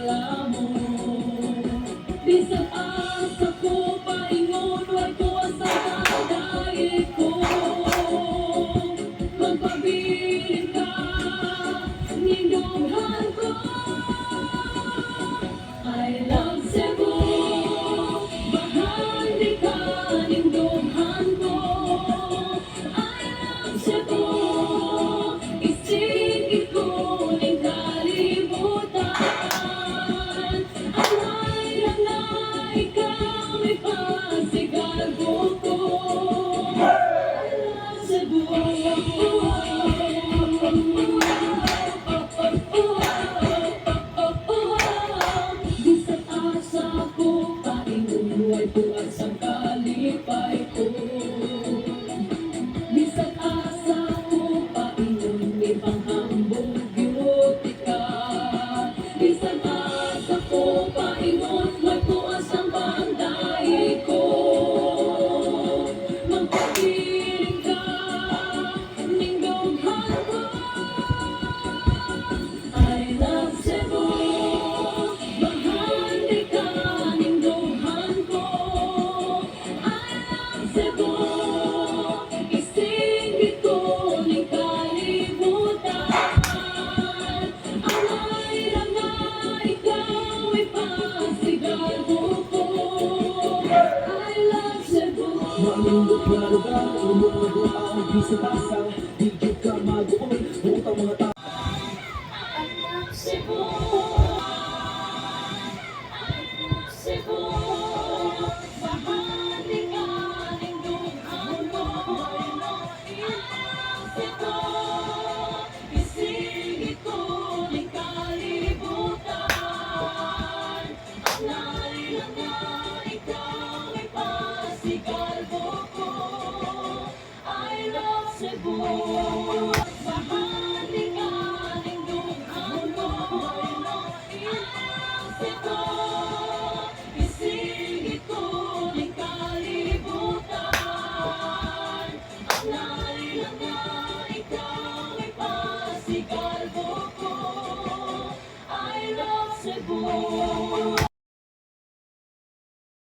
reklamo. Bisan asa ko paingon, way tuwa sa kadaye ko. Magpabilin ka, nindunghan ko. I love Cebu, bahagi ka, nindunghan ko. I love Cebu, isigit ko ning kalibutan. Alay lang na ikaw may pasigalbo ko. I love Cebu. Bisan asa ko paingon, way buhat sa kalipay ko. Bisan asa ko paingon, may panghambog beauty ka. Bisan asa ko paingon, may buhat ang banday ko. Magpapiling ka, nindunghan ko. I love Cebu, bahagi ka, nindunghan ko. I love Cebu, isigit ko ning kalibutan. Alay lang na ikaw ay pasigalbo ko. I love Cebu. Manindot na lugar, umuubo ang bisa tasa. Di jud ka mag-uol, utang mga tao. I love Cebu. I love Cebu. Bahagi ka, nindunghan ko. I love Cebu, isigit ko ning kalibutan. Alay lang na ikaw ay pasigalbo ko. I love Cebu, bahagi ka, nindunghan ko. I love Cebu, isigit ko ning kalibutan. Alay lang na ikaw ay pasigalbo ko. I love Cebu.